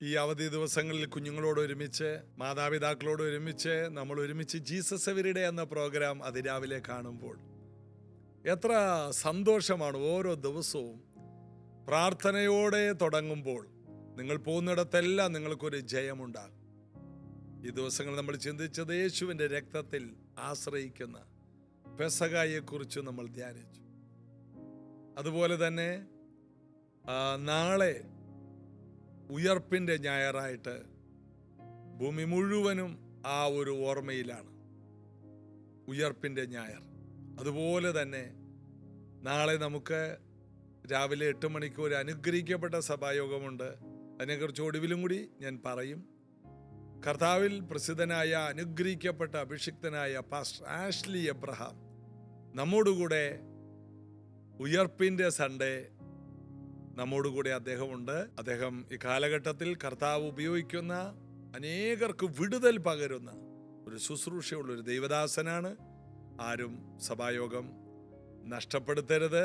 ഈ അവധി ദിവസങ്ങളിൽ കുഞ്ഞുങ്ങളോട് ഒരുമിച്ച്, മാതാപിതാക്കളോട് ഒരുമിച്ച് നമ്മൾ ഒരുമിച്ച് ജീസസ് എവരിഡേ എന്ന പ്രോഗ്രാം അതിരാവിലെ കാണുമ്പോൾ എത്ര സന്തോഷമാണ്. ഓരോ ദിവസവും പ്രാർത്ഥനയോടെ തുടങ്ങുമ്പോൾ നിങ്ങൾ പോകുന്നിടത്തെല്ലാം നിങ്ങൾക്കൊരു ജയമുണ്ടാകും. ഈ ദിവസങ്ങൾ നമ്മൾ ചിന്തിച്ചത് യേശുവിൻ്റെ രക്തത്തിൽ ആശ്രയിക്കുന്ന പെസഹായെക്കുറിച്ച് നമ്മൾ ധ്യാനിച്ചു. അതുപോലെ തന്നെ നാളെ ഉയർപ്പിൻ്റെ ഞായറായിട്ട് ഭൂമി മുഴുവനും ആ ഒരു ഓർമ്മയിലാണ്, ഉയർപ്പിൻ്റെ ഞായർ. അതുപോലെ തന്നെ നാളെ നമുക്ക് രാവിലെ 8 മണിക്ക് ഒരു അനുഗ്രഹിക്കപ്പെട്ട സഭായോഗമുണ്ട്. അതിനെക്കുറിച്ച് ഒടുവിലും കൂടി ഞാൻ പറയും. കർത്താവിൽ പ്രസിദ്ധനായ അനുഗ്രഹിക്കപ്പെട്ട അഭിഷിക്തനായ പാസ്റ്റർ ആഷ്ലി എബ്രഹാം നമ്മോടുകൂടെ ഉയർപ്പിൻ്റെ സൺഡേ നമ്മോടുകൂടെ അദ്ദേഹമുണ്ട്. അദ്ദേഹം ഈ കാലഘട്ടത്തിൽ കർത്താവ് ഉപയോഗിക്കുന്ന അനേകർക്ക് വിടുതൽ പകരുന്ന ഒരു ശുശ്രൂഷയുള്ളൊരു ദൈവദാസനാണ്. ആരും സഭായോഗം നഷ്ടപ്പെടുത്തരുത്.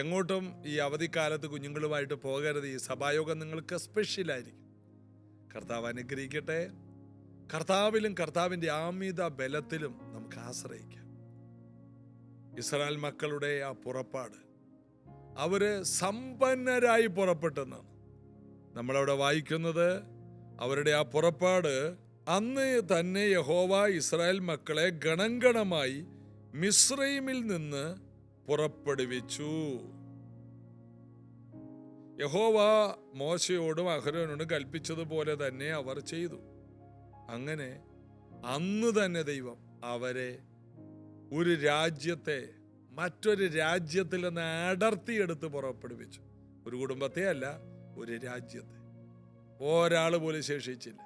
എങ്ങോട്ടും ഈ അവധിക്കാലത്ത് കുഞ്ഞുങ്ങളുമായിട്ട് പോകരുത്. ഈ സഭായോഗം നിങ്ങൾക്ക് സ്പെഷ്യലായിരിക്കും. കർത്താവ് അനുഗ്രഹിക്കട്ടെ. കർത്താവിലും കർത്താവിൻ്റെ ആമിത ബലത്തിലും നമുക്ക് ആശ്രയിക്കാം. ഇസ്രായേൽ മക്കളുടെ ആ പുറപ്പാട്, അവര് സമ്പന്നരായി പുറപ്പെട്ടെന്നാണ് നമ്മളവിടെ വായിക്കുന്നത്. അവരുടെ ആ പുറപ്പാട്, അന്ന് തന്നെ യഹോവ ഇസ്രായേൽ മക്കളെ ഗണംഗണമായി മിസ്രയീമിൽ നിന്ന് പുറപ്പെടുവിച്ചു. യഹോവ മോശയോടും അഹരോനോടും കൽപ്പിച്ചതുപോലെ തന്നെ അവർ ചെയ്തു. അങ്ങനെ അന്ന് തന്നെ ദൈവം അവരെ ഒരു രാജ്യത്തെ മറ്റൊരു രാജ്യത്തിൽ നിന്ന് അടർത്തിയെടുത്ത് പുറപ്പെടുവിച്ചു. ഒരു കുടുംബത്തെ അല്ല, ഒരു രാജ്യത്തെ. ഒരാൾ പോലും ശേഷിച്ചില്ല.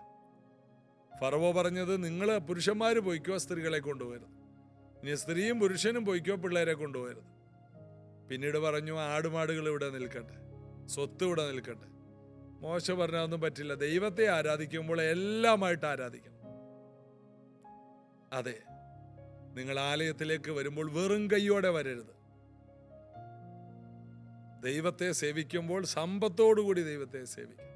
ഫറവോ പറഞ്ഞത്, നിങ്ങൾ പുരുഷന്മാർ പോയിക്കോ, സ്ത്രീകളെ കൊണ്ടുപോകരുത്. ഇനി സ്ത്രീയും പുരുഷനും പോയിക്കോ, പിള്ളേരെ കൊണ്ടുപോകരുത്. പിന്നീട് പറഞ്ഞു, ആടുമാടുകൾ ഇവിടെ നിൽക്കട്ടെ, സ്വത്ത് ഇവിടെ നിൽക്കട്ടെ. മോശ പറഞ്ഞതൊന്നും പറ്റില്ല. ദൈവത്തെ ആരാധിക്കുമ്പോൾ എല്ലാമായിട്ട് ആരാധിക്കണം. അതെ, നിങ്ങൾ ആലയത്തിലേക്ക് വരുമ്പോൾ വെറും കൈയോടെ വരരുത്. ദൈവത്തെ സേവിക്കുമ്പോൾ സമ്പത്തോടുകൂടി ദൈവത്തെ സേവിക്കണം.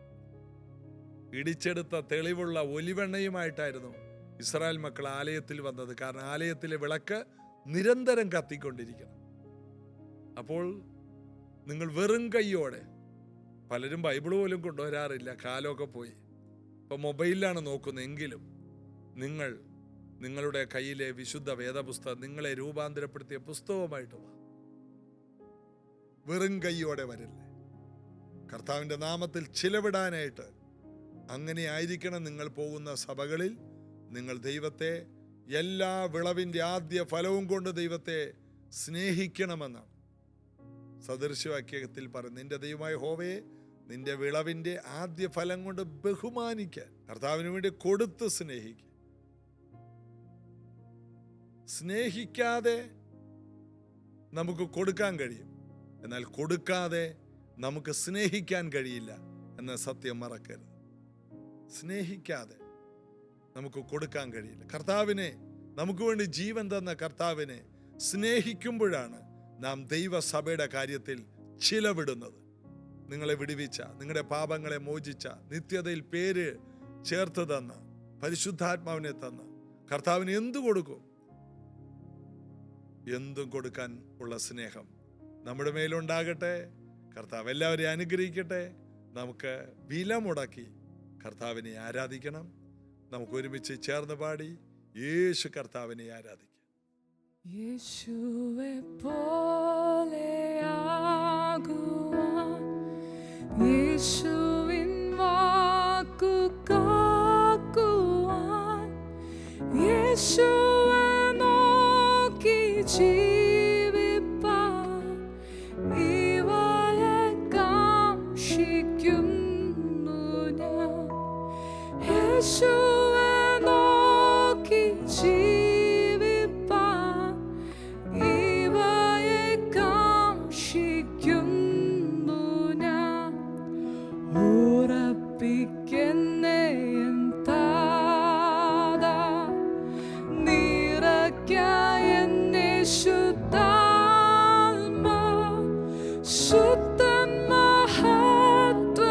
ഇടിച്ചെടുത്ത തെളിവുള്ള ഒലിവെണ്ണയുമായിട്ടായിരുന്നു ഇസ്രായേൽ മക്കൾ ആലയത്തിൽ വന്നത്. കാരണം ആലയത്തിലെ വിളക്ക് നിരന്തരം കത്തിക്കൊണ്ടിരിക്കണം. അപ്പോൾ നിങ്ങൾ വെറും കൈയോടെ, പലരും ബൈബിൾ പോലും കൊണ്ടുവരാറില്ല, കാലമൊക്കെ പോയി, ഇപ്പം മൊബൈലിലാണ് നോക്കുന്നതെങ്കിലും നിങ്ങൾ നിങ്ങളുടെ കയ്യിലെ വിശുദ്ധ വേദപുസ്തകം, നിങ്ങളെ രൂപാന്തരപ്പെടുത്തിയ പുസ്തകവുമായിട്ട് വാ. വെറും കൈയോടെ വരില്ലേ. കർത്താവിൻ്റെ നാമത്തിൽ ചിലവിടാനായിട്ട് അങ്ങനെ ആയിരിക്കണം നിങ്ങൾ പോകുന്ന സഭകളിൽ. നിങ്ങൾ ദൈവത്തെ എല്ലാ വിളവിൻ്റെ ആദ്യ ഫലവും കൊണ്ട് ദൈവത്തെ സ്നേഹിക്കണമെന്നാണ് സദൃശവാക്യത്തിൽ പറയുന്നത്. നിന്റെ ദൈവമായ യഹോവയെ നിന്റെ വിളവിൻ്റെ ആദ്യ ഫലം കൊണ്ട് ബഹുമാനിക്കാൻ, കർത്താവിന് വേണ്ടി കൊടുത്ത് സ്നേഹിക്കുക. സ്നേഹിക്കാതെ നമുക്ക് കൊടുക്കാൻ കഴിയും, എന്നാൽ കൊടുക്കാതെ നമുക്ക് സ്നേഹിക്കാൻ കഴിയില്ല എന്ന സത്യം മറക്കരുത്. സ്നേഹിക്കാതെ നമുക്ക് കൊടുക്കാൻ കഴിയില്ല. കർത്താവിനെ, നമുക്ക് വേണ്ടി ജീവൻ തന്ന കർത്താവിനെ സ്നേഹിക്കുമ്പോഴാണ് നാം ദൈവസഭയുടെ കാര്യത്തിൽ ചിലവിടുന്നത്. നിങ്ങളെ വിടുവിച്ച, നിങ്ങളുടെ പാപങ്ങളെ മോചിച്ച, നിത്യതയിൽ പേര് ചേർത്ത് തന്ന, പരിശുദ്ധാത്മാവിനെ തന്ന കർത്താവിന് എന്തു കൊടുക്കും? എന്തും കൊടുക്കാൻ ഉള്ള സ്നേഹം നമ്മുടെ മേലുണ്ടാകട്ടെ. കർത്താവ് എല്ലാവരെയും അനുഗ്രഹിക്കട്ടെ. നമുക്ക് വില മുടക്കി കർത്താവിനെ ആരാധിക്കണം. നമുക്ക് ഒരുമിച്ച് ചേർന്ന് പാടി യേശു കർത്താവിനെ ആരാധിക്കാം. യേശുവേ പോലെയാകുവാൻ, യേശുവിൻ വാക്കു കാക്കുവാൻ, യേശുവേ നോക്കി ജീവിപ്പാൻ ഇവയെ കാംക്ഷിക്കുന്നു ഞാൻ. യേശുവേ നോക്കി ജീവിപ്പാൻ ഇവയെ കാംക്ഷിക്കുന്നു ഞാൻ. ഉറപ്പിക്കുന്നേ എൻ താതാ, നിറയ്ക്ക എന്നെ ശുദ്ധാത്മാ, ശുദ്ധൻ മഹത്വത്താലെ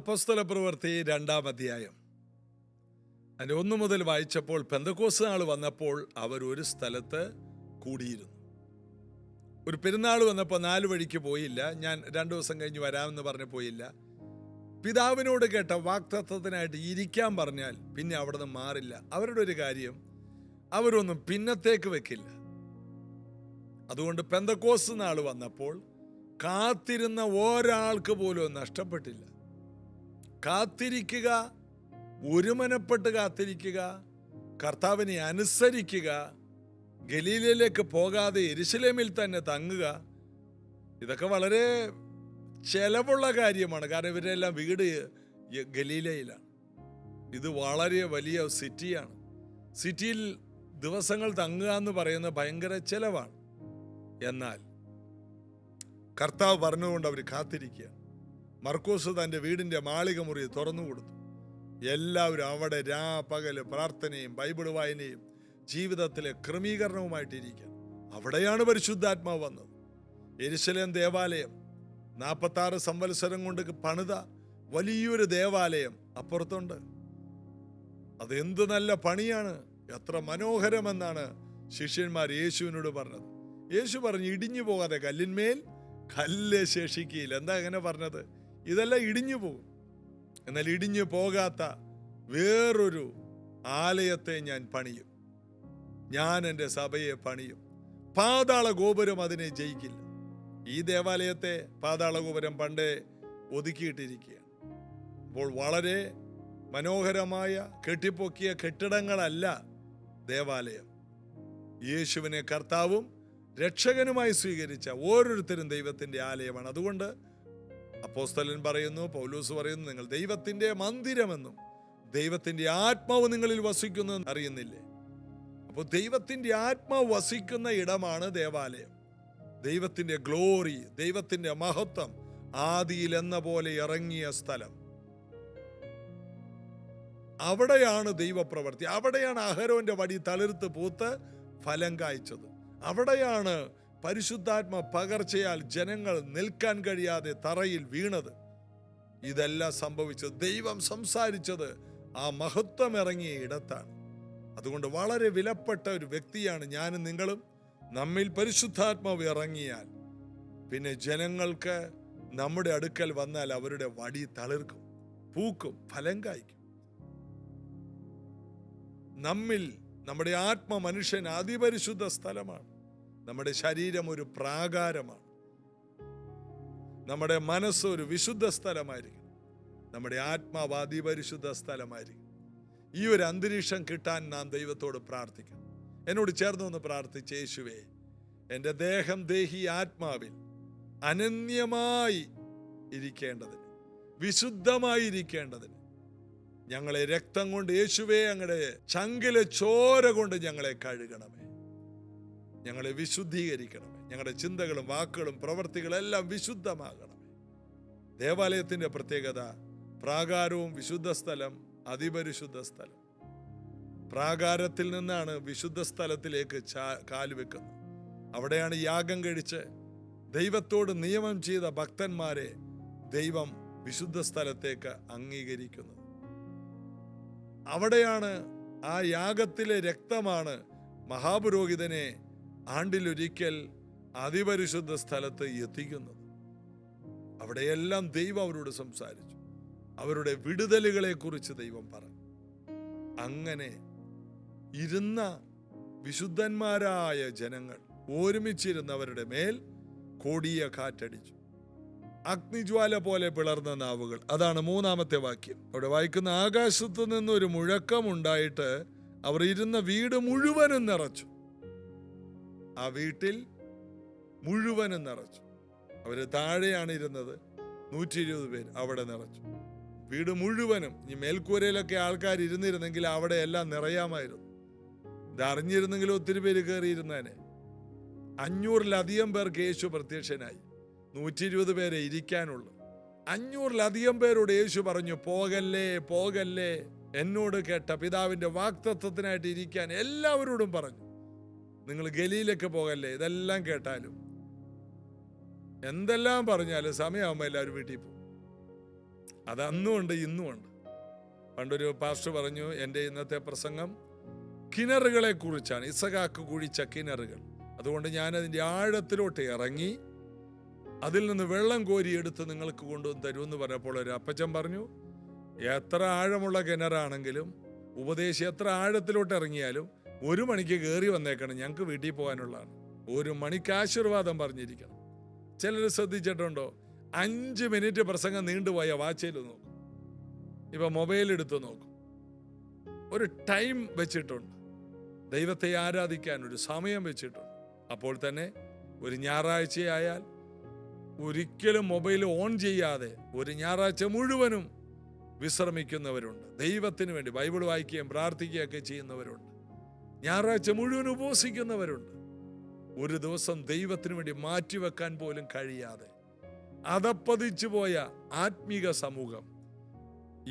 അപ്പോസ്തലപ്രവൃത്തി 2-ാം അധ്യായം അതിൻ്റെ 1 മുതൽ വായിച്ചപ്പോൾ, പെന്തക്കോസ്ത് നാൾ വന്നപ്പോൾ അവർ ഒരു സ്ഥലത്ത് കൂടിയിരുന്നു. ഒരു പെരുന്നാൾ വന്നപ്പോൾ 4 വഴിക്ക് പോയില്ല. ഞാൻ 2 ദിവസം കഴിഞ്ഞ് വരാമെന്ന് പറഞ്ഞ് പോയില്ല. പിതാവിനോട് കേട്ട വാഗ്ദത്തത്തിനായിട്ട് ഇരിക്കാൻ പറഞ്ഞാൽ പിന്നെ അവിടെ നിന്ന് മാറില്ല. അവരുടെ ഒരു കാര്യം, അവരൊന്നും പിന്നത്തേക്ക് വെക്കില്ല. അതുകൊണ്ട് പെന്തക്കോസ്ത് നാൾ വന്നപ്പോൾ കാത്തിരുന്ന ഒരാൾക്ക് പോലും നഷ്ടപ്പെട്ടില്ല. കാത്തിരിക്കുക, ഒരുമനപ്പെട്ട് കാത്തിരിക്കുക, കർത്താവിനെ അനുസരിക്കുക, ഗലീലയിലേക്ക് പോകാതെ യെരുശലേമിൽ തന്നെ തങ്ങുക, ഇതൊക്കെ വളരെ ചെലവുള്ള കാര്യമാണ്. കാരണം ഇവരെല്ലാം വീട് ഗലീലയിലാണ്. ഇത് വളരെ വലിയ സിറ്റിയാണ്. സിറ്റിയിൽ ദിവസങ്ങൾ തങ്ങുക എന്ന് പറയുന്നത് ഭയങ്കര ചെലവാണ്. എന്നാൽ കർത്താവ് പറഞ്ഞുകൊണ്ട് അവർ കാത്തിരിക്കുകയാണ്. മർക്കോസ് തൻ്റെ വീടിൻ്റെ മാളിക മുറി തുറന്നു കൊടുത്തു. എല്ലാവരും അവിടെ പകല് പ്രാർത്ഥനയും ബൈബിൾ വായനയും ജീവിതത്തിലെ ക്രമീകരണവുമായിട്ടിരിക്കുക. അവിടെയാണ് പരിശുദ്ധാത്മാവ് വന്നത്. യെരുശലേം ദേവാലയം 46 സംവത്സരം കൊണ്ട് പണിത വലിയൊരു ദേവാലയം അപ്പുറത്തുണ്ട്. അതെന്ത് നല്ല പണിയാണ്, എത്ര മനോഹരമെന്നാണ് ശിഷ്യന്മാർ യേശുവിനോട് പറഞ്ഞത്. യേശു പറഞ്ഞു, ഇടിഞ്ഞു പോകാതെ കല്ലിന്മേൽ കല്ല് ശേഷിക്കുകയില്ല. എന്താ അങ്ങനെ പറഞ്ഞത്? ഇതെല്ലാം ഇടിഞ്ഞു പോകും. എന്നാൽ ഇടിഞ്ഞു പോകാത്ത വേറൊരു ആലയത്തെ ഞാൻ പണിയും. ഞാൻ എൻ്റെ സഭയെ പണിയും. പാതാള ഗോപുരം അതിനെ ജയിക്കില്ല. ഈ ദേവാലയത്തെ പാതാള ഗോപുരം പണ്ടേ ഒതുക്കിയിട്ടിരിക്കുകയാണ്. അപ്പോൾ വളരെ മനോഹരമായ കെട്ടിപ്പൊക്കിയ കെട്ടിടങ്ങളല്ല ദേവാലയം. യേശുവിനെ കർത്താവും രക്ഷകനുമായി സ്വീകരിച്ച ഓരോരുത്തരും ദൈവത്തിൻ്റെ ആലയമാണ്. അതുകൊണ്ട് അപ്പോസ്തലൻ പറയുന്നു, പൗലോസ് പറയുന്നു, നിങ്ങൾ ദൈവത്തിൻ്റെ മന്ദിരമെന്നും ദൈവത്തിൻ്റെ ആത്മാവ് നിങ്ങളിൽ വസിക്കുന്നു അറിയുന്നില്ലേ? അപ്പോൾ ദൈവത്തിൻ്റെ ആത്മാവ് വസിക്കുന്ന ഇടമാണ് ദേവാലയം. ദൈവത്തിൻ്റെ ഗ്ലോറി, ദൈവത്തിൻ്റെ മഹത്വം ആദിയിൽ എന്ന പോലെ ഇറങ്ങിയ സ്ഥലം. അവിടെയാണ് ദൈവപ്രവൃത്തി. അവിടെയാണ് അഹരോന്റെ വടി തളിർത്ത് പൂത്ത് ഫലം കായ്ച്ചത്. അവിടെയാണ് പരിശുദ്ധാത്മ പകർച്ചയാൽ ജനങ്ങൾ നിൽക്കാൻ കഴിയാതെ തറയിൽ വീണത്. ഇതെല്ലാം സംഭവിച്ചത്, ദൈവം സംസാരിച്ചത് ആ മഹത്വം ഇറങ്ങിയ ഇടത്താണ്. അതുകൊണ്ട് വളരെ വിലപ്പെട്ട ഒരു വ്യക്തിയാണ് ഞാനും നിങ്ങളും. നമ്മിൽ പരിശുദ്ധാത്മാവ് ഇറങ്ങിയാൽ പിന്നെ ജനങ്ങൾക്ക് നമ്മുടെ അടുക്കൽ വന്നാൽ അവരുടെ വടി തളിർക്കും, പൂക്കും, ഫലം കായ്ക്കും. നമ്മിൽ നമ്മുടെ ആത്മ മനുഷ്യൻ അതിപരിശുദ്ധ സ്ഥലമാണ്. നമ്മുടെ ശരീരം ഒരു പ്രാകാരമാണ്. നമ്മുടെ മനസ്സ് ഒരു വിശുദ്ധ സ്ഥലമായിരിക്കും. നമ്മുടെ ആത്മാവ് അതിപരിശുദ്ധ സ്ഥലമായിരിക്കും. ഈ ഒരു അന്തരീക്ഷം കിട്ടാൻ നാം ദൈവത്തോട് പ്രാർത്ഥിക്കണം. എന്നോട് ചേർന്ന് ഒന്ന് പ്രാർത്ഥിച്ച്, യേശുവേ, എൻ്റെ ദേഹം ദേഹി ആത്മാവിൽ അനന്യമായി ഇരിക്കേണ്ടതിന്, വിശുദ്ധമായി ഇരിക്കേണ്ടതിന് ഞങ്ങളെ രക്തം കൊണ്ട്, യേശുവേ, അങ്ങയുടെ ചങ്കിലെ ചോര കൊണ്ട് ഞങ്ങളെ കഴുകണമേ. ഞങ്ങളെ വിശുദ്ധീകരിക്കണമേ. ഞങ്ങളുടെ ചിന്തകളും വാക്കുകളും പ്രവൃത്തികളും എല്ലാം വിശുദ്ധമാകണമേ. ദേവാലയത്തിൻ്റെ പ്രത്യേകത, പ്രാകാരവും വിശുദ്ധ സ്ഥലം, അതിപരിശുദ്ധ സ്ഥലം. പ്രാകാരത്തിൽ നിന്നാണ് വിശുദ്ധ സ്ഥലത്തിലേക്ക് കാലുവെക്കുന്നത്. അവിടെയാണ് യാഗം കഴിച്ച് ദൈവത്തോട് നിയമം ചെയ്ത ഭക്തന്മാരെ ദൈവം വിശുദ്ധ സ്ഥലത്തേക്ക് അംഗീകരിക്കുന്നത്. അവിടെയാണ് ആ യാഗത്തിലെ രക്തമാണ് മഹാപുരോഹിതനെ ആണ്ടിലൊരിക്കൽ അതിപരിശുദ്ധ സ്ഥലത്ത് എത്തിക്കുന്നത്. അവിടെയെല്ലാം ദൈവം അവരോട് സംസാരിച്ചു. അവരുടെ വിടുതലുകളെ കുറിച്ച് ദൈവം പറഞ്ഞു. അങ്ങനെ ഇരുന്ന വിശുദ്ധന്മാരായ ജനങ്ങൾ ഒരുമിച്ചിരുന്നവരുടെ മേൽ കൊടിയ കാറ്റടിച്ചു, അഗ്നിജ്വാല പോലെ പിളർന്ന നാവുകൾ. അതാണ് 3-ാമത്തെ വാക്യം. അവിടെ വായിക്കുന്ന, ആകാശത്തു നിന്നൊരു മുഴക്കമുണ്ടായിട്ട് അവർ ഇരുന്ന വീട് മുഴുവനും നിറച്ചു. ആ വീട്ടിൽ മുഴുവനും നിറച്ചു. അവര് താഴെയാണ് ഇരുന്നത്. 120 പേര് അവിടെ നിറച്ചു. വീട് മുഴുവനും. ഈ മേൽക്കൂരയിലൊക്കെ ആൾക്കാർ ഇരുന്നിരുന്നെങ്കിൽ അവിടെ എല്ലാം നിറയാമായിരുന്നു. ഇത് അറിഞ്ഞിരുന്നെങ്കിൽ ഒത്തിരി പേര് കയറിയിരുന്നേനെ. 500-ലധികം പേർക്ക് യേശു പ്രത്യക്ഷനായി. 120 പേരെ ഇരിക്കാനുള്ളൂ. 500-ലധികം പേരോട് യേശു പറഞ്ഞു, പോകല്ലേ, പോകല്ലേ. എന്നോട് കേട്ട പിതാവിന്റെ വാഗ്ദത്തത്തിനായിട്ട് ഇരിക്കാൻ എല്ലാവരോടും പറഞ്ഞു. നിങ്ങൾ ഗലീലയ്ക്ക് പോകല്ലേ. ഇതെല്ലാം കേട്ടാലും എന്തെല്ലാം പറഞ്ഞാലും സമയമാകുമ്പോൾ എല്ലാവരും വീട്ടിൽ പോകും. അത് അന്നും ഉണ്ട്, ഇന്നും ഉണ്ട്. പണ്ടൊരു പാസ്റ്റർ പറഞ്ഞു, എൻ്റെ ഇന്നത്തെ പ്രസംഗം കിണറുകളെ കുറിച്ചാണ്, ഇസഹാക്ക് കുഴിച്ച കിണറുകൾ. അതുകൊണ്ട് ഞാൻ അതിൻ്റെ ആഴത്തിലോട്ട് ഇറങ്ങി അതിൽ നിന്ന് വെള്ളം കോരിയെടുത്ത് നിങ്ങൾക്ക് കൊണ്ടുവന്ന് തരുമെന്ന് പറഞ്ഞപ്പോൾ ഒരു അപ്പച്ചൻ പറഞ്ഞു, എത്ര ആഴമുള്ള കിണറാണെങ്കിലും ഉപദേശം എത്ര ആഴത്തിലോട്ട് ഇറങ്ങിയാലും 1 മണിക്ക് കയറി വന്നേക്കണം, ഞങ്ങൾക്ക് വീട്ടിൽ പോകാനുള്ളതാണ്. 1 മണിക്ക് ആശീർവാദം പറഞ്ഞിരിക്കണം. ചിലർ ശ്രദ്ധിച്ചിട്ടുണ്ടോ, 5 മിനിറ്റ് പ്രസംഗം നീണ്ടുപോയ വാച്ചയിൽ നോക്കും, ഇപ്പൊ മൊബൈൽ എടുത്ത് നോക്കും. ഒരു ടൈം വെച്ചിട്ടുണ്ട്, ദൈവത്തെ ആരാധിക്കാൻ ഒരു സമയം വെച്ചിട്ടുണ്ട്. അപ്പോൾ തന്നെ ഒരു ഞായറാഴ്ചയായാൽ ഒരിക്കലും മൊബൈൽ ഓൺ ചെയ്യാതെ ഒരു ഞായറാഴ്ച മുഴുവനും വിശ്രമിക്കുന്നവരുണ്ട്. ദൈവത്തിന് വേണ്ടി ബൈബിൾ വായിക്കുകയും പ്രാർത്ഥിക്കുകയൊക്കെ ചെയ്യുന്നവരുണ്ട്. ഞായറാഴ്ച മുഴുവൻ ഉപവസിക്കുന്നവരുണ്ട്. ഒരു ദിവസം ദൈവത്തിന് വേണ്ടി മാറ്റിവെക്കാൻ പോലും കഴിയാതെ അധപ്പതിച്ചു പോയ ആത്മീക സമൂഹം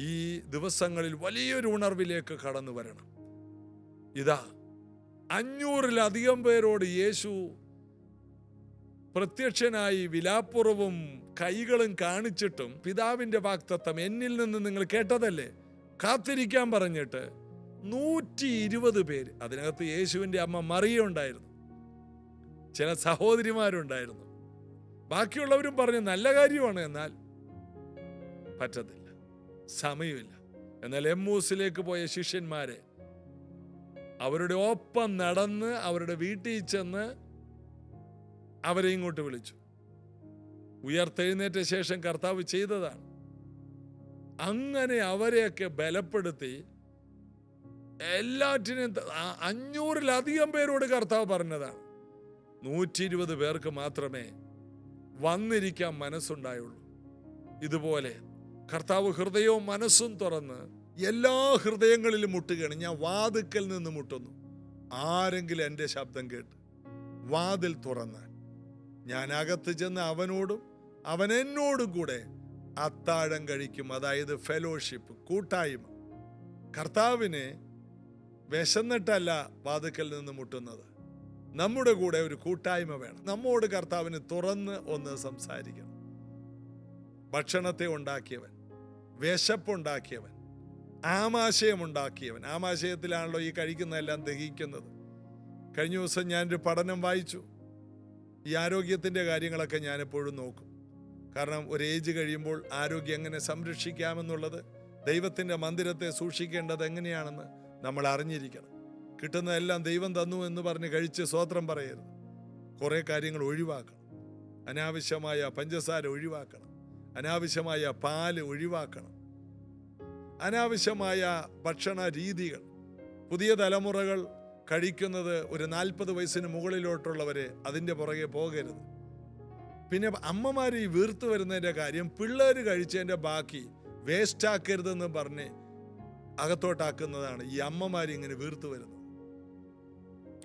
ഈ ദിവസങ്ങളിൽ വലിയൊരു ഉണർവിലേക്ക് കടന്നു വരണം. ഇതാ 500-ലധികം പേരോട് യേശു പ്രത്യക്ഷനായി വിലാപ്പുറവും കൈകളും കാണിച്ചിട്ടും പിതാവിന്റെ വാഗ്ദത്തം എന്നിൽ നിന്ന് നിങ്ങൾ കേട്ടതല്ലേ, കാത്തിരിക്കാൻ പറഞ്ഞിട്ട് 120 പേര്, അതിനകത്ത് യേശുവിന്റെ അമ്മ മറിയ ഉണ്ടായിരുന്നു, ചില സഹോദരിമാരുണ്ടായിരുന്നു, ബാക്കിയുള്ളവരും പറഞ്ഞു നല്ല കാര്യമാണ്, എന്നാൽ പറ്റത്തില്ല, സമയമില്ല. എന്നാൽ എമ്മൂസിലേക്ക് പോയ ശിഷ്യന്മാരെ അവരുടെ ഒപ്പം നടന്ന് അവരുടെ വീട്ടിൽ ചെന്ന് അവരെ ഇങ്ങോട്ട് വിളിച്ചു. ഉയർത്തെഴുന്നേറ്റ ശേഷം കർത്താവ് ചെയ്തതാണ്. അങ്ങനെ അവരെയൊക്കെ ബലപ്പെടുത്തി എല്ലാറ്റിനും 500-ലധികം പേരോട് കർത്താവ് പറഞ്ഞതാണ്. 120 പേർക്ക് മാത്രമേ വന്നിരിക്കാൻ മനസ്സുണ്ടായുള്ളൂ. ഇതുപോലെ കർത്താവ് ഹൃദയവും മനസ്സും തുറന്ന് എല്ലാ ഹൃദയങ്ങളിലും മുട്ടുകയാണ്. ഞാൻ വാതിക്കൽ നിന്ന് മുട്ടുന്നു, ആരെങ്കിലും എൻ്റെ ശബ്ദം കേട്ട് വാതിൽ തുറന്നാൽ ഞാൻ അകത്ത് ചെന്ന് അവനോടും അവൻ എന്നോടും കൂടെ അത്താഴം കഴിക്കും. അതായത് ഫെലോഷിപ്പ്, കൂട്ടായ്മ. കർത്താവിനെ വിശന്നിട്ടല്ല വാതിക്കൽ നിന്ന് മുട്ടുന്നത്, നമ്മുടെ കൂടെ ഒരു കൂട്ടായ്മ വേണം. നമ്മോട് കർത്താവിന് തുറന്ന് ഒന്ന് സംസാരിക്കണം. ഭക്ഷണത്തെ ഉണ്ടാക്കിയവൻ, വിശപ്പുണ്ടാക്കിയവൻ, ആമാശയമുണ്ടാക്കിയവൻ. ആമാശയത്തിലാണല്ലോ ഈ കഴിക്കുന്നതെല്ലാം ദഹിക്കുന്നത്. കഴിഞ്ഞ ദിവസം ഞാനൊരു പഠനം വായിച്ചു. ഈ ആരോഗ്യത്തിൻ്റെ കാര്യങ്ങളൊക്കെ ഞാൻ എപ്പോഴും നോക്കും. കാരണം ഒരു ഏജ് കഴിയുമ്പോൾ ആരോഗ്യം എങ്ങനെ സംരക്ഷിക്കാമെന്നുള്ളത്, ദൈവത്തിൻ്റെ മന്ദിരത്തെ സൂക്ഷിക്കേണ്ടത് എങ്ങനെയാണെന്ന് നമ്മൾ അറിഞ്ഞിരിക്കണം. കിട്ടുന്നതെല്ലാം ദൈവം തന്നു എന്ന് പറഞ്ഞ് കഴിച്ച് സ്വോത്രം പറയരുത്. കുറേ കാര്യങ്ങൾ ഒഴിവാക്കണം. അനാവശ്യമായ പഞ്ചസാര ഒഴിവാക്കണം, അനാവശ്യമായ പാല് ഒഴിവാക്കണം, അനാവശ്യമായ ഭക്ഷണ രീതികൾ. പുതിയ തലമുറകൾ കഴിക്കുന്നത് ഒരു 40 വയസ്സിന് മുകളിലോട്ടുള്ളവരെ അതിൻ്റെ പുറകെ പോകരുത്. പിന്നെ അമ്മമാർ ഈ വീർത്ത് വരുന്നതിൻ്റെ കാര്യം, പിള്ളേർ കഴിച്ചതിൻ്റെ ബാക്കി വേസ്റ്റാക്കരുതെന്ന് പറഞ്ഞ് അകത്തോട്ടാക്കുന്നതാണ് ഈ അമ്മമാർ ഇങ്ങനെ വീർത്ത് വരുന്നത്.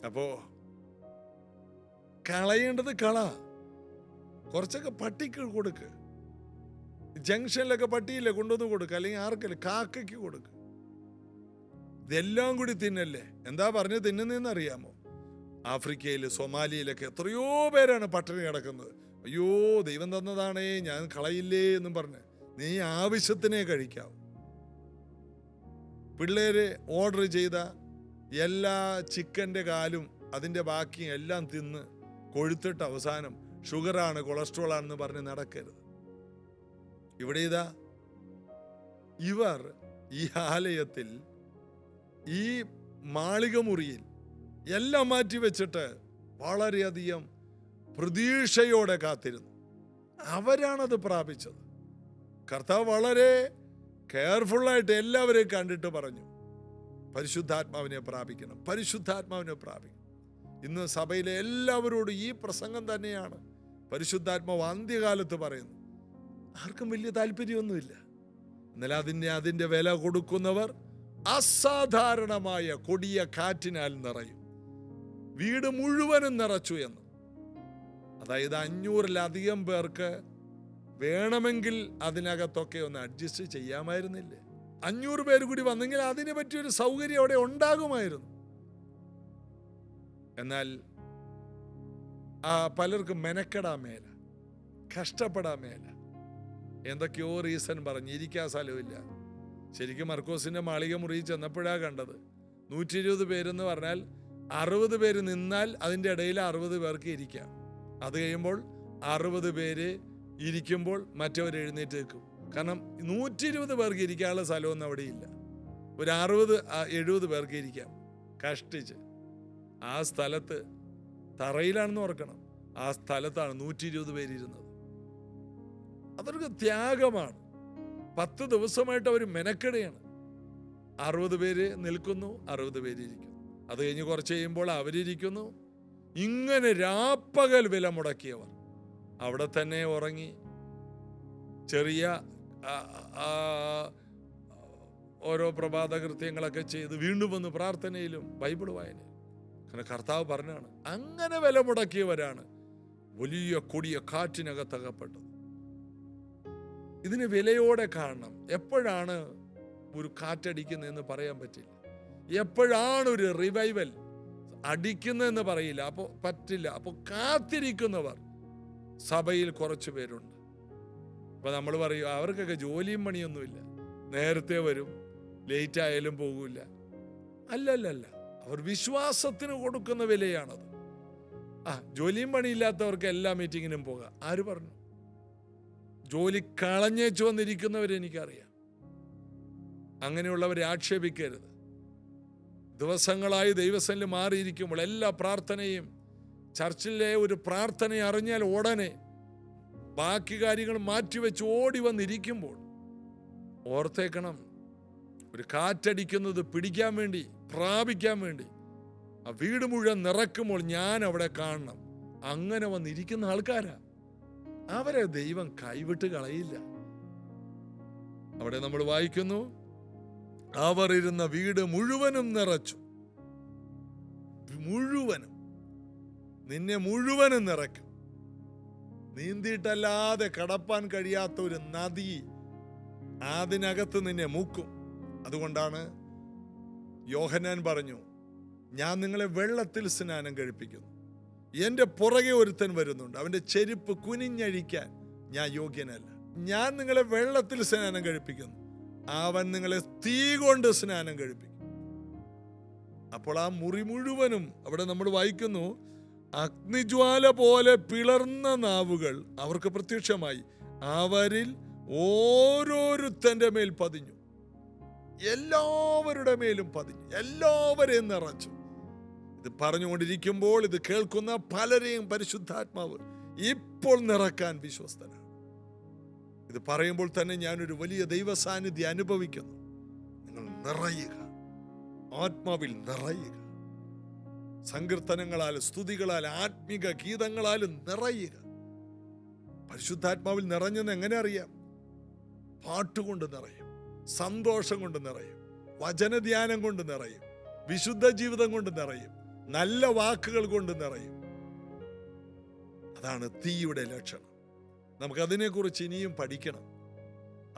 അപ്പോ കളയേണ്ടത് കള, കുറച്ചൊക്കെ പട്ടിക്ക് കൊടുക്ക്. ജംഗ്ഷനിലൊക്കെ പട്ടിയില്ലേ കൊണ്ടുവന്ന് കൊടുക്കുക, അല്ലെങ്കിൽ ആർക്കല്ലേ കാക്കയ്ക്ക് കൊടുക്കുക. ഇതെല്ലാം കൂടി തിന്നല്ലേ. എന്താ പറഞ്ഞ് തിന്നുന്നതെന്ന് അറിയാമോ? ആഫ്രിക്കയിൽ, സൊമാലിയിലൊക്കെ എത്രയോ പേരാണ് പട്ടിണി കിടക്കുന്നത്. അയ്യോ ദൈവം തന്നതാണേ, ഞാൻ കളയില്ലേ എന്നും പറഞ്ഞ്. നീ ആവശ്യത്തിനേ കഴിക്കാവൂ. പിള്ളേര് ഓർഡർ ചെയ്ത എല്ലാ ചിക്കൻ്റെ കാലും അതിൻ്റെ ബാക്കിയും എല്ലാം തിന്ന് കൊഴുത്തിട്ട് അവസാനം ഷുഗറാണ്, കൊളസ്ട്രോളാണെന്ന് പറഞ്ഞ് നടക്കരുത്. ഇവിടെ ഇതാ ഇവർ ഈ ആലയത്തിൽ, ഈ മാളിക മുറിയിൽ എല്ലാം മാറ്റി വെച്ചിട്ട് വളരെയധികം പ്രതീക്ഷയോടെ കാത്തിരുന്നു. അവരാണത് പ്രാപിച്ചത്. കർത്താവ് വളരെ കെയർഫുള്ളായിട്ട് എല്ലാവരെയും കണ്ടിട്ട് പറഞ്ഞു, പരിശുദ്ധാത്മാവിനെ പ്രാപിക്കണം, പരിശുദ്ധാത്മാവിനെ പ്രാപിക്കണം. ഇന്ന് സഭയിലെ എല്ലാവരോടും ഈ പ്രസംഗം തന്നെയാണ് പരിശുദ്ധാത്മാവ് അന്ത്യകാലത്ത് പറയുന്നു. ആർക്കും വലിയ താല്പര്യമൊന്നുമില്ല. എന്നാൽ അതിൻ്റെ വില കൊടുക്കുന്നവർ അസാധാരണമായ കൊടിയ കാറ്റിനാൽ നിറയും. വീട് മുഴുവനും നിറച്ചു എന്ന്. അതായത് 500-ലധികം പേർക്ക് വേണമെങ്കിൽ അതിനകത്തൊക്കെ ഒന്ന് അഡ്ജസ്റ്റ് ചെയ്യാമായിരുന്നില്ലേ? 500 പേര് കൂടി വന്നെങ്കിൽ അതിനെ പറ്റിയൊരു സൗകര്യം അവിടെ ഉണ്ടാകുമായിരുന്നു. എന്നാൽ പലർക്കും മെനക്കെടാൻ മേല, കഷ്ടപ്പെടാൻ മേല. എന്തൊക്കെയോ റീസൺ പറഞ്ഞ് ഇരിക്കാൻ സ്ഥലമില്ല. ശരിക്കും മർക്കോസിന്റെ മാളിക മുറിയിൽ ചെന്നപ്പോഴാണ് കണ്ടത് 120 പേരെന്ന് പറഞ്ഞാൽ 60 പേര് നിന്നാൽ അതിൻ്റെ ഇടയിൽ 60 പേർക്ക് ഇരിക്കാം. അത് കഴിയുമ്പോൾ 60 പേര് ഇരിക്കുമ്പോൾ മറ്റവർ എഴുന്നേറ്റ് നിൽക്കും. കാരണം 120 പേർക്ക് ഇരിക്കാനുള്ള സ്ഥലമൊന്നും അവിടെ ഇല്ല. ഒരു 60-70 പേർക്ക് ഇരിക്കാം കഷ്ടിച്ച്. ആ സ്ഥലത്ത് തറയിലാണെന്ന് ഓർക്കണം, ആ സ്ഥലത്താണ് 120 പേരിരുന്നത്. അതൊരു ത്യാഗമാണ്. 10 ദിവസമായിട്ട് അവർ മെനക്കെടുകയാണ്. 60 പേര് നിൽക്കുന്നു, 60 പേര് ഇരിക്കുന്നു. അത് കഴിഞ്ഞ് കുറച്ച് കഴിയുമ്പോൾ അവരിയ്ക്കുന്നു. ഇങ്ങനെ രാപ്പകൽ വില മുടക്കിയവർ അവിടെ തന്നെ ഉറങ്ങി ചെറിയ ഓരോ പ്രഭാത കൃത്യങ്ങളൊക്കെ ചെയ്ത് വീണ്ടും വന്ന് പ്രാർത്ഥനയിലും ബൈബിൾ വായനയിലും. കാരണം കർത്താവ് പറഞ്ഞാണ്, അങ്ങനെ വില മുടക്കിയവരാണ് വലിയ കൊടിയ കാറ്റിനകത്തകപ്പെട്ടത്. ഇതിന് വിലയോടെ കാണണം. എപ്പോഴാണ് ഒരു കാറ്റടിക്കുന്നതെന്ന് പറയാൻ പറ്റില്ല. എപ്പോഴാണ് ഒരു റിവൈവൽ അടിക്കുന്നതെന്ന് പറയില്ല. അപ്പോൾ പറ്റില്ല. അപ്പോൾ കാത്തിരിക്കുന്നവർ സഭയിൽ കുറച്ച് പേരുണ്ട്. അപ്പൊ നമ്മൾ പറയും അവർക്കൊക്കെ ജോലിയും പണിയൊന്നുമില്ല, നേരത്തെ വരും, ലേറ്റ് ആയാലും പോകില്ല. അല്ലല്ല, അവർ വിശ്വാസത്തിന് കൊടുക്കുന്ന വിലയാണത്. ജോലിയും പണിയില്ലാത്തവർക്ക് എല്ലാ മീറ്റിങ്ങിനും പോകാം. ആര് പറഞ്ഞു? ജോലി കളഞ്ഞേച്ചു വന്നിരിക്കുന്നവരെ എനിക്കറിയാം. അങ്ങനെയുള്ളവരെ ആക്ഷേപിക്കരുത്. ദിവസങ്ങളായി ദൈവസന്നിധിയിൽ മാറിയിരിക്കുമ്പോൾ എല്ലാ പ്രാർത്ഥനയും, ചർച്ചിലെ ഒരു പ്രാർത്ഥന അറിഞ്ഞാൽ ഉടനെ ബാക്കി കാര്യങ്ങൾ മാറ്റിവെച്ച് ഓടി വന്നിരിക്കുമ്പോൾ ഓർത്തേക്കണം, ഒരു കാറ്റടിക്കുന്നത് പിടിക്കാൻ വേണ്ടി, പ്രാപിക്കാൻ വേണ്ടി ആ വീട് മുഴുവൻ നിറക്കുമ്പോൾ ഞാൻ അവിടെ കാണണം. അങ്ങനെ വന്നിരിക്കുന്ന ആൾക്കാരാ. അവരെ ദൈവം കൈവിട്ട് കളയില്ല. അവിടെ നമ്മൾ വായിക്കുന്നു, അവർ ഇരുന്ന വീട് മുഴുവനും നിറച്ചു. മുഴുവനും, നിന്നെ മുഴുവനും നിറയ്ക്കും. നീന്തിയിട്ടല്ലാതെ കടപ്പാൻ കഴിയാത്ത ഒരു നദി അതിനകത്ത് നിന്നെ മുക്കും. അതുകൊണ്ടാണ് യോഹന്നാൻ പറഞ്ഞു, ഞാൻ നിങ്ങളെ വെള്ളത്തിൽ സ്നാനം കഴിപ്പിക്കുന്നു, എന്റെ പുറകെ ഒരുത്തൻ വരുന്നുണ്ട്, അവന്റെ ചെരുപ്പ് കുനിഞ്ഞഴിക്കാൻ ഞാൻ യോഗ്യനല്ല. ഞാൻ നിങ്ങളെ വെള്ളത്തിൽ സ്നാനം കഴിപ്പിക്കുന്നു, അവൻ നിങ്ങളെ തീ കൊണ്ട് സ്നാനം കഴിപ്പിക്കും. അപ്പോൾ ആ മുറി മുഴുവനും, അവിടെ നമ്മൾ വായിക്കുന്നു, അഗ്നിജ്വാല പോലെ പിളർന്ന നാവുകൾ അവർക്ക് പ്രത്യക്ഷമായി, അവരിൽ ഓരോരുത്തന്റെ മേൽ പതിഞ്ഞു. എല്ലാവരുടെ മേലും പതിഞ്ഞു, എല്ലാവരെയും നിറച്ചു. ഇത് പറഞ്ഞുകൊണ്ടിരിക്കുമ്പോൾ ഇത് കേൾക്കുന്ന പലരെയും പരിശുദ്ധാത്മാവ് ഇപ്പോൾ നിറക്കാൻ വിശ്വസ്തനാണ്. ഇത് പറയുമ്പോൾ തന്നെ ഞാനൊരു വലിയ ദൈവ സാന്നിധ്യം അനുഭവിക്കുന്നു. നിങ്ങൾ നിറയുക, ആത്മാവിൽ നിറയുക, സങ്കീർത്തനങ്ങളാലും സ്തുതികളാൽ ആത്മിക ഗീതങ്ങളാലും നിറയുക. പരിശുദ്ധാത്മാവിൽ നിറഞ്ഞെന്ന് എങ്ങനെ അറിയാം? പാട്ടുകൊണ്ട് നിറയും, സന്തോഷം കൊണ്ട് നിറയും, വചനധ്യാനം കൊണ്ട് നിറയും, വിശുദ്ധ ജീവിതം കൊണ്ട് നിറയും, നല്ല വാക്കുകൾ കൊണ്ട് നിറയും. അതാണ് തീയുടെ ലക്ഷണം. നമുക്കതിനെക്കുറിച്ച് ഇനിയും പഠിക്കണം,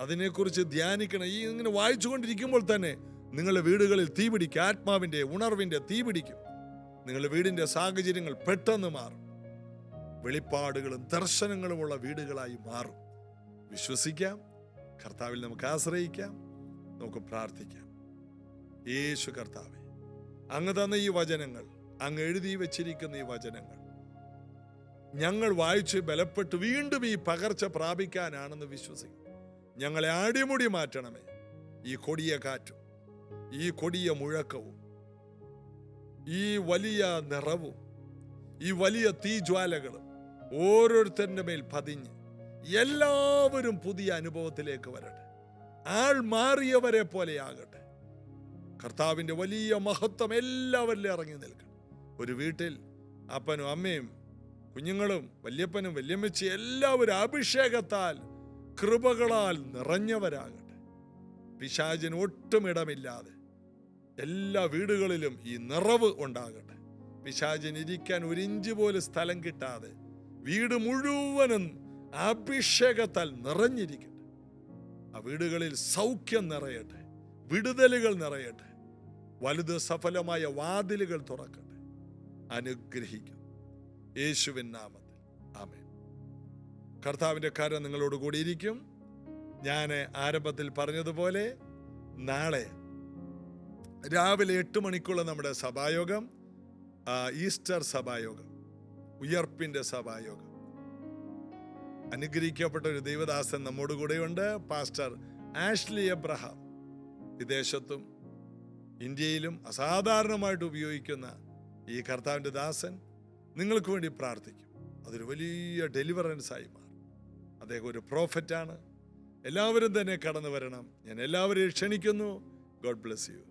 അതിനെക്കുറിച്ച് ധ്യാനിക്കണം. ഈ ഇങ്ങനെ വായിച്ചുകൊണ്ടിരിക്കുമ്പോൾ തന്നെ നിങ്ങളുടെ വീടുകളിൽ തീ പിടിക്കും, ആത്മാവിൻ്റെ ഉണർവിൻ്റെ തീ പിടിക്കും. നിങ്ങളുടെ വീടിൻ്റെ സാഹചര്യങ്ങൾ പെട്ടെന്ന് മാറും, വെളിപ്പാടുകളും ദർശനങ്ങളുമുള്ള വീടുകളായി മാറും. വിശ്വസിക്കാം, കർത്താവിൽ നമുക്ക് ആശ്രയിക്കാം, നമുക്ക് പ്രാർത്ഥിക്കാം. യേശു കർത്താവേ, അങ്ങ് തന്ന ഈ വചനങ്ങൾ, അങ്ങ് എഴുതി വെച്ചിരിക്കുന്ന ഈ വചനങ്ങൾ ഞങ്ങൾ വായിച്ച് ബലപ്പെട്ട് വീണ്ടും ഈ പകർച്ച പ്രാപിക്കാനാണെന്ന് വിശ്വസിക്കും. ഞങ്ങളെ അടിമുടി മാറ്റണമേ. ഈ കൊടിയ കാറ്റും, ഈ കൊടിയ മുഴക്കവും, ഈ വലിയ നിറവും, ഈ വലിയ തീജ്വാലകളും ഓരോരുത്തരുടെ മേൽ പതിഞ്ഞ് എല്ലാവരും പുതിയ അനുഭവത്തിലേക്ക് വരട്ടെ. ആൾ മാറിയവരെ പോലെ ആകട്ടെ. കർത്താവിൻ്റെ വലിയ മഹത്വം എല്ലാവരിലും ഇറങ്ങി നിൽക്കണം. ഒരു വീട്ടിൽ അപ്പനും അമ്മയും കുഞ്ഞുങ്ങളും വല്യപ്പനും വല്യമ്മച്ചി എല്ലാവരും അഭിഷേകത്താൽ കൃപകളാൽ നിറഞ്ഞവരാകട്ടെ. പിശാചിന് ഒട്ടും ഇടമില്ലാതെ എല്ലാ വീടുകളിലും ഈ നിറവ് ഉണ്ടാകട്ടെ. പിശാചിന് ഇരിക്കാൻ ഒരു ഇഞ്ച് പോലും സ്ഥലം കിട്ടാതെ വീട് മുഴുവനും അഭിഷേകത്താൽ നിറഞ്ഞിരിക്കട്ടെ. ആ വീടുകളിൽ സൗഖ്യം നിറയട്ടെ, വിടുതലുകൾ നിറയട്ടെ, വലുത് സഫലമായ വാതിലുകൾ തുറക്കട്ടെ. അനുഗ്രഹിക്കും യേശുവിൻ നാമത്തിൽ. ആമേൻ. കർത്താവിൻ്റെ കരം നിങ്ങളോട് കൂടിയിരിക്കും. ഞാൻ ആരംഭത്തിൽ പറഞ്ഞതുപോലെ നാളെ രാവിലെ 8 മണിക്കുള്ള നമ്മുടെ സഭായോഗം, ഈസ്റ്റർ സഭായോഗം, ഉയർപ്പിൻ്റെ സഭായോഗം. അനുഗ്രഹിക്കപ്പെട്ട ഒരു ദൈവദാസൻ നമ്മോട് കൂടെയുണ്ട്, പാസ്റ്റർ ആഷ്ലി എബ്രഹാം. വിദേശത്തും ഇന്ത്യയിലും അസാധാരണമായിട്ട് ഉപയോഗിക്കുന്ന ഈ കർത്താവിൻ്റെ ദാസൻ നിങ്ങൾക്ക് വേണ്ടി പ്രാർത്ഥിക്കും. അതൊരു വലിയ ഡെലിവറൻസായി മാറും. അദ്ദേഹം ഒരു പ്രോഫറ്റാണ്. എല്ലാവരും തന്നെ കടന്നു വരണം. ഞാൻ എല്ലാവരെയും ക്ഷണിക്കുന്നു. God bless you.